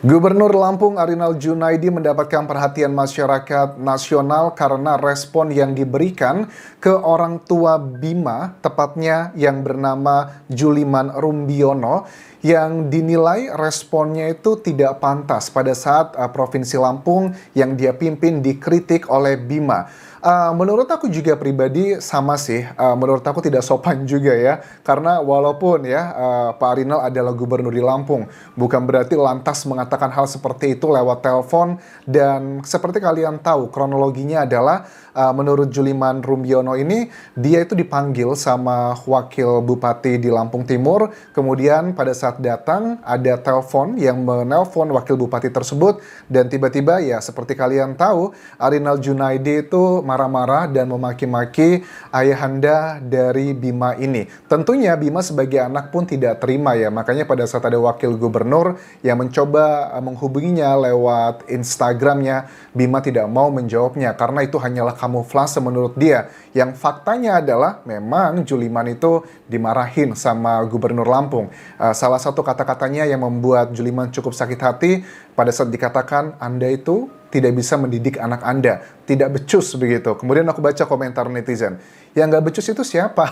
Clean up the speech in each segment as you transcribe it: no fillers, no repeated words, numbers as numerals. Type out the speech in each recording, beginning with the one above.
Gubernur Lampung Arinal Junaidi mendapatkan perhatian masyarakat nasional karena respon yang diberikan ke orang tua Bima, tepatnya yang bernama Juliman Rumbiono, yang dinilai responnya itu tidak pantas pada saat Provinsi Lampung yang dia pimpin dikritik oleh Bima. Menurut aku juga pribadi sama sih, menurut aku tidak sopan juga ya, karena walaupun ya Pak Arinal adalah gubernur di Lampung, bukan berarti lantas mengatakan hal seperti itu lewat telepon. Dan seperti kalian tahu kronologinya adalah menurut Juliman Rumbiono ini, dia itu dipanggil sama wakil bupati di Lampung Timur, kemudian pada saat datang ada telepon yang menelpon wakil bupati tersebut, dan tiba-tiba ya seperti kalian tahu Arinal Junaidi itu marah-marah dan memaki-maki ayahanda dari Bima ini. Tentunya Bima sebagai anak pun tidak terima ya, makanya pada saat ada wakil gubernur yang mencoba menghubunginya lewat Instagramnya, Bima tidak mau menjawabnya karena itu hanyalah kamuflase menurut dia. Yang faktanya adalah memang Juliman itu dimarahin sama gubernur Lampung. Salah satu kata-katanya yang membuat Juliman cukup sakit hati pada saat dikatakan Anda itu tidak bisa mendidik anak Anda, tidak becus begitu. Kemudian aku baca komentar netizen, yang nggak becus itu siapa?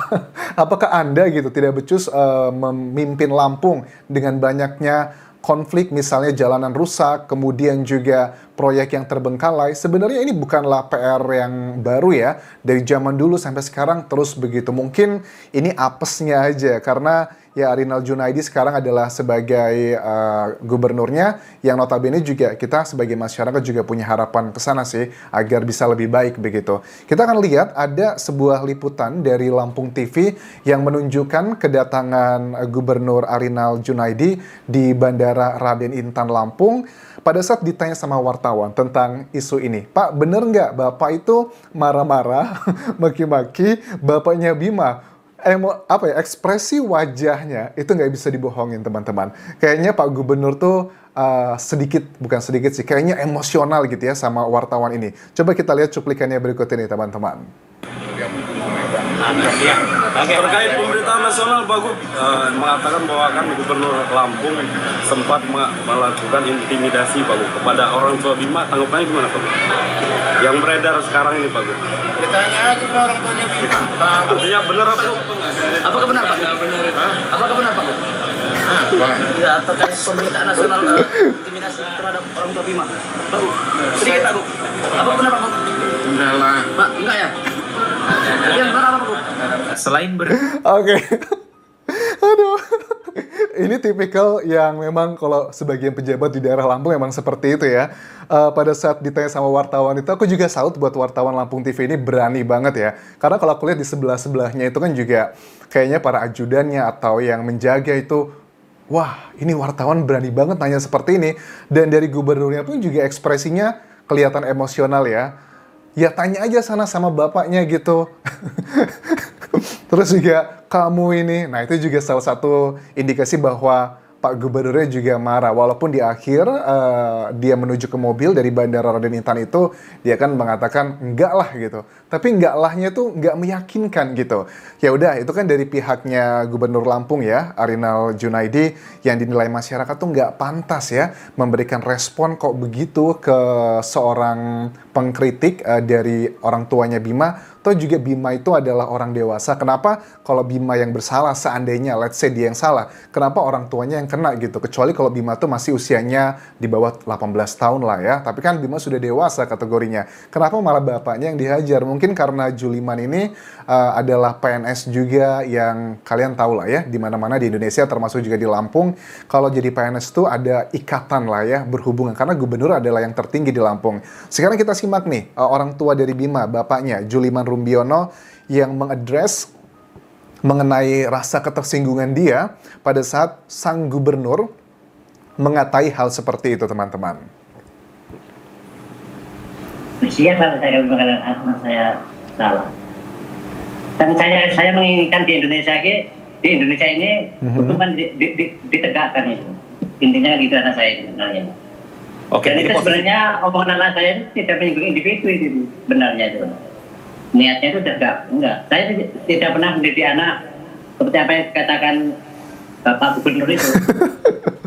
Apakah Anda gitu tidak becus memimpin Lampung dengan banyaknya konflik, misalnya jalanan rusak, kemudian juga proyek yang terbengkalai? Sebenarnya ini bukanlah PR yang baru ya, dari zaman dulu sampai sekarang terus begitu. Mungkin ini apesnya aja, karena ya Arinal Junaidi sekarang adalah sebagai gubernurnya, yang notabene juga kita sebagai masyarakat juga punya harapan ke sana sih, agar bisa lebih baik begitu. Kita akan lihat ada sebuah liputan dari Lampung TV yang menunjukkan kedatangan Gubernur Arinal Junaidi di Bandara Raden Intan Lampung. Pada saat ditanya sama wartawan tentang isu ini, Pak, bener nggak Bapak itu marah-marah, maki-maki bapaknya Bima? Ekspresi wajahnya itu nggak bisa dibohongin teman-teman. Kayaknya Pak Gubernur tuh bukan sedikit sih, kayaknya emosional gitu ya sama wartawan ini. Coba kita lihat cuplikannya berikut ini teman-teman. Terkait pemerintahan nasional, Pak Gub mengatakan bahwa kan Gubernur Lampung sempat melakukan intimidasi Pak Gub kepada orang tua Bima. Tanggapannya gimana Pak Gub? Yang beredar sekarang ini Pak Gub. Ditanya aja ke orang tuanya Bima. Artinya benar apa? Apakah benar Pak? Apakah benar Pak? Ya, terkait pemerintahan nasional intimidasi terhadap orang tua Bima. Sedikit Pak Gub. Apakah benar Pak? Enggak lah. Pak, enggak ya? Yang benar apa Pak Gub? Oke. Aduh. Ini tipikal yang memang kalau sebagian pejabat di daerah Lampung memang seperti itu ya. Pada saat ditanya sama wartawan itu, aku juga salut buat wartawan Lampung TV ini berani banget ya. Karena kalau aku lihat di sebelah-sebelahnya itu kan juga kayaknya para ajudannya atau yang menjaga itu, wah ini wartawan berani banget nanya seperti ini. Dan dari gubernurnya pun juga ekspresinya kelihatan emosional ya. Ya tanya aja sana sama bapaknya gitu. Terus juga kamu ini, nah itu juga salah satu indikasi bahwa Pak Gubernurnya juga marah. Walaupun di akhir dia menuju ke mobil dari Bandara Raden Intan itu, dia kan mengatakan enggak lah gitu. Tapi enggak lahnya tuh enggak meyakinkan gitu. Ya udah, itu kan dari pihaknya Gubernur Lampung ya, Arinal Junaidi, yang dinilai masyarakat tuh enggak pantas ya memberikan respon kok begitu ke seorang pengkritik dari orang tuanya Bima. Toh juga Bima itu adalah orang dewasa. Kenapa kalau Bima yang bersalah, seandainya let's say dia yang salah, kenapa orang tuanya yang kena gitu? Kecuali kalau Bima tuh masih usianya di bawah 18 tahun lah ya. Tapi kan Bima sudah dewasa kategorinya. Kenapa malah bapaknya yang dihajar? Mungkin karena Juliman ini adalah PNS juga, yang kalian tahu lah ya, di mana-mana di Indonesia termasuk juga di Lampung. Kalau jadi PNS tuh ada ikatan lah ya, berhubungan, karena gubernur adalah yang tertinggi di Lampung. Sekarang kita simak nih orang tua dari Bima, bapaknya Juliman Rumbiono, yang mengadres mengenai rasa ketersinggungan dia pada saat sang gubernur mengatai hal seperti itu teman-teman. Siapa saya mengatakan anak saya salah? Dan saya menginginkan di Indonesia ini hukuman ditegakkan itu. Intinya gitu anak saya itu sebenarnya. Oke, dan itu sebenarnya omongan anak saya itu tidak menyinggung individu itu sebenarnya itu. Niatnya itu enggak. Saya tidak pernah mendidik anak seperti apa yang dikatakan Bapak Gubernur itu.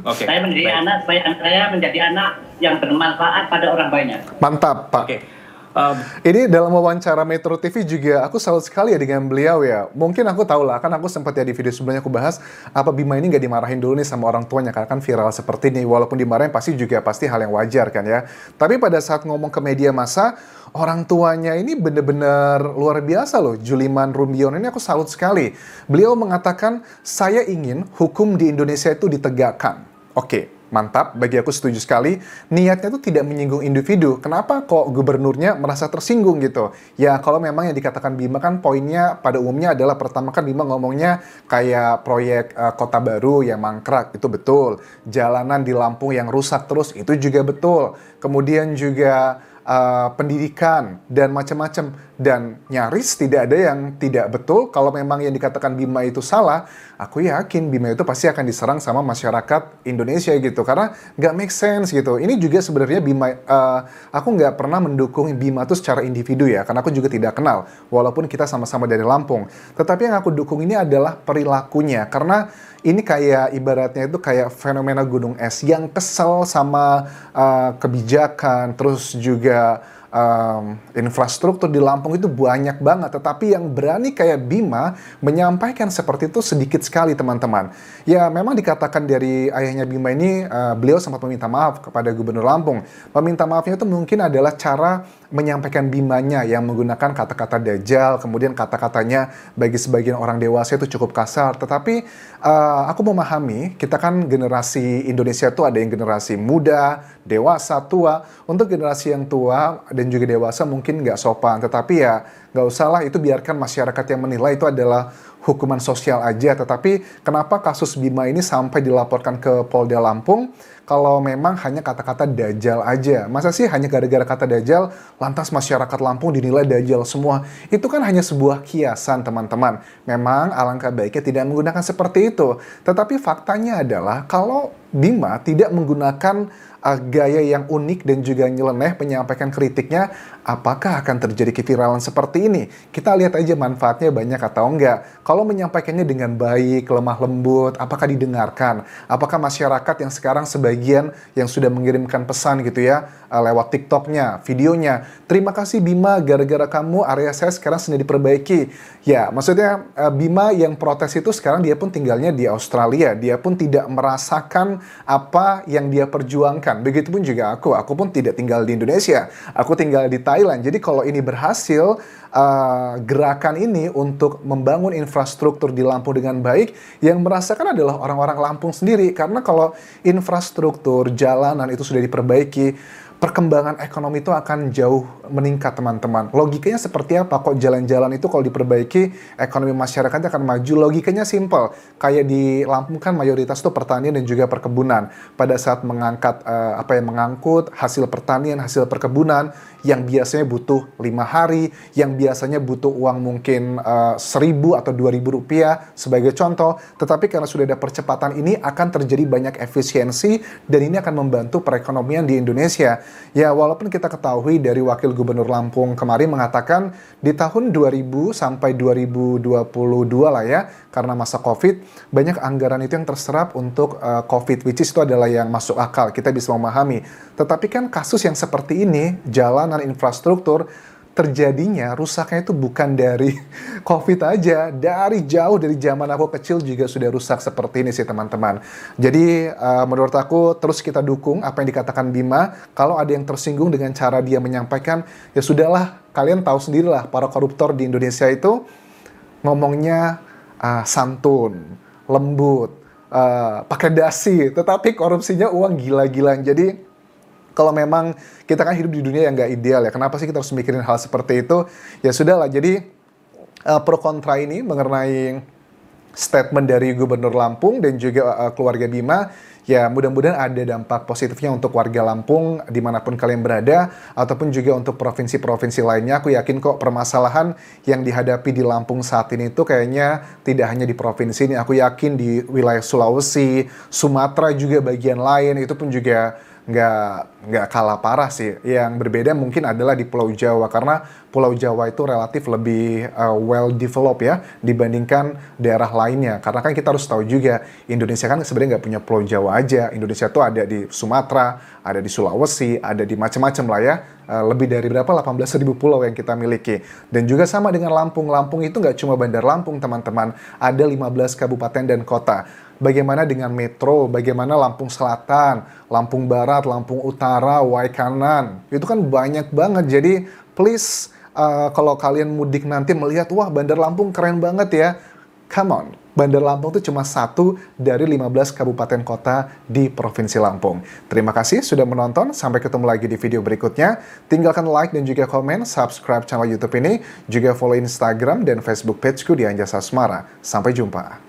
Oke. Saya menjadi Baik. anak supaya anak saya menjadi anak yang bermanfaat pada orang banyak. Mantap, Pak. Oke. Ini dalam wawancara Metro TV juga aku salut sekali ya dengan beliau ya. Mungkin aku tahu lah, kan aku sempat ya di video sebelumnya aku bahas apa Bima ini nggak dimarahin dulu nih sama orang tuanya karena kan viral seperti ini. Walaupun dimarahin pasti hal yang wajar kan ya. Tapi pada saat ngomong ke media massa, orang tuanya ini bener-bener luar biasa loh. Juliman Rumbion ini aku salut sekali. Beliau mengatakan, saya ingin hukum di Indonesia itu ditegakkan. Oke. Mantap, bagi aku setuju sekali. Niatnya itu tidak menyinggung individu. Kenapa kok gubernurnya merasa tersinggung gitu? Ya kalau memang yang dikatakan Bima kan poinnya pada umumnya adalah pertama kan Bima ngomongnya kayak proyek kota baru yang mangkrak, itu betul. Jalanan di Lampung yang rusak terus, itu juga betul. Kemudian juga pendidikan dan macam-macam, dan nyaris tidak ada yang tidak betul. Kalau memang yang dikatakan Bima itu salah, aku yakin Bima itu pasti akan diserang sama masyarakat Indonesia gitu, karena nggak make sense gitu. Ini juga sebenarnya Bima, aku nggak pernah mendukung Bima itu secara individu ya, karena aku juga tidak kenal, walaupun kita sama-sama dari Lampung. Tetapi yang aku dukung ini adalah perilakunya, karena ini kayak ibaratnya itu kayak fenomena gunung es yang kesel sama kebijakan, terus juga infrastruktur di Lampung itu banyak banget, tetapi yang berani kayak Bima menyampaikan seperti itu sedikit sekali teman-teman. Ya memang dikatakan dari ayahnya Bima ini, beliau sempat meminta maaf kepada Gubernur Lampung. Meminta maafnya itu mungkin adalah cara menyampaikan Bimanya yang menggunakan kata-kata dajjal, kemudian kata-katanya bagi sebagian orang dewasa itu cukup kasar. Tetapi aku memahami, kita kan generasi Indonesia itu ada yang generasi muda, dewasa, tua. Untuk generasi yang tua dan juga dewasa mungkin nggak sopan, tetapi ya nggak usah lah, itu biarkan masyarakat yang menilai, itu adalah hukuman sosial aja. Tetapi kenapa kasus Bima ini sampai dilaporkan ke Polda Lampung? Kalau memang hanya kata-kata dajjal aja. Masa sih hanya gara-gara kata dajjal, lantas masyarakat Lampung dinilai dajjal semua? Itu kan hanya sebuah kiasan, teman-teman. Memang alangkah baiknya tidak menggunakan seperti itu. Tetapi faktanya adalah kalau Bima tidak menggunakan gaya yang unik dan juga nyeleneh menyampaikan kritiknya, apakah akan terjadi keviralan seperti ini? Kita lihat aja manfaatnya banyak atau enggak. Kalau menyampaikannya dengan baik, lemah lembut, apakah didengarkan? Apakah masyarakat yang sekarang sebagian yang sudah mengirimkan pesan gitu ya, lewat TikToknya, videonya, terima kasih Bima, gara-gara kamu area saya sekarang sedang diperbaiki. Ya, maksudnya Bima yang protes itu sekarang dia pun tinggalnya di Australia, dia pun tidak merasakan apa yang dia perjuangkan. Begitupun juga aku pun tidak tinggal di Indonesia, aku tinggal di Thailand. Jadi kalau ini berhasil, gerakan ini untuk membangun infrastruktur di Lampung dengan baik, yang merasakan adalah orang-orang Lampung sendiri. Karena kalau infrastruktur, jalanan itu sudah diperbaiki, perkembangan ekonomi itu akan jauh meningkat, teman-teman. Logikanya seperti apa? Kok jalan-jalan itu kalau diperbaiki, ekonomi masyarakatnya akan maju? Logikanya simple. Kayak di Lampung kan mayoritas itu pertanian dan juga perkebunan. Pada saat mengangkut hasil pertanian, hasil perkebunan, yang biasanya butuh 5 hari, yang biasanya butuh uang mungkin 1.000 atau 2.000 rupiah sebagai contoh. Tetapi karena sudah ada percepatan ini, akan terjadi banyak efisiensi, dan ini akan membantu perekonomian di Indonesia. Ya, walaupun kita ketahui dari Wakil Gubernur Lampung kemarin mengatakan di tahun 2000 sampai 2022 lah ya, karena masa COVID, banyak anggaran itu yang terserap untuk COVID, which is itu adalah yang masuk akal, kita bisa memahami. Tetapi kan kasus yang seperti ini, jalanan, infrastruktur, terjadinya rusaknya itu bukan dari COVID aja, dari jauh dari zaman aku kecil juga sudah rusak seperti ini sih teman-teman. Jadi menurut aku terus kita dukung apa yang dikatakan Bima. Kalau ada yang tersinggung dengan cara dia menyampaikan, ya sudahlah, kalian tahu sendirilah para koruptor di Indonesia itu ngomongnya santun, lembut, pakai dasi, tetapi korupsinya uang gila-gilaan. Jadi kalau memang kita kan hidup di dunia yang nggak ideal ya, kenapa sih kita harus mikirin hal seperti itu? Ya sudahlah, jadi pro kontra ini mengenai statement dari Gubernur Lampung dan juga keluarga Bima, ya mudah-mudahan ada dampak positifnya untuk warga Lampung dimanapun kalian berada, ataupun juga untuk provinsi-provinsi lainnya. Aku yakin kok permasalahan yang dihadapi di Lampung saat ini itu kayaknya tidak hanya di provinsi ini, aku yakin di wilayah Sulawesi, Sumatera juga bagian lain, itu pun juga nggak kalah parah sih. Yang berbeda mungkin adalah di Pulau Jawa, karena Pulau Jawa itu relatif lebih well developed ya dibandingkan daerah lainnya. Karena kan kita harus tahu juga Indonesia kan sebenarnya nggak punya Pulau Jawa aja. Indonesia tuh ada di Sumatera, ada di Sulawesi, ada di macam-macam lah ya. Lebih dari berapa? 18.000 pulau yang kita miliki. Dan juga sama dengan Lampung. Lampung itu nggak cuma Bandar Lampung, teman-teman. Ada 15 kabupaten dan kota. Bagaimana dengan metro, bagaimana Lampung Selatan, Lampung Barat, Lampung Utara, Waikanan. Itu kan banyak banget. Jadi please, kalau kalian mudik nanti melihat, wah Bandar Lampung keren banget ya. Come on, Bandar Lampung itu cuma 1 dari 15 kabupaten kota di Provinsi Lampung. Terima kasih sudah menonton, sampai ketemu lagi di video berikutnya. Tinggalkan like dan juga komen, subscribe channel YouTube ini, juga follow Instagram dan Facebook pageku di Anjasa Asmara. Sampai jumpa.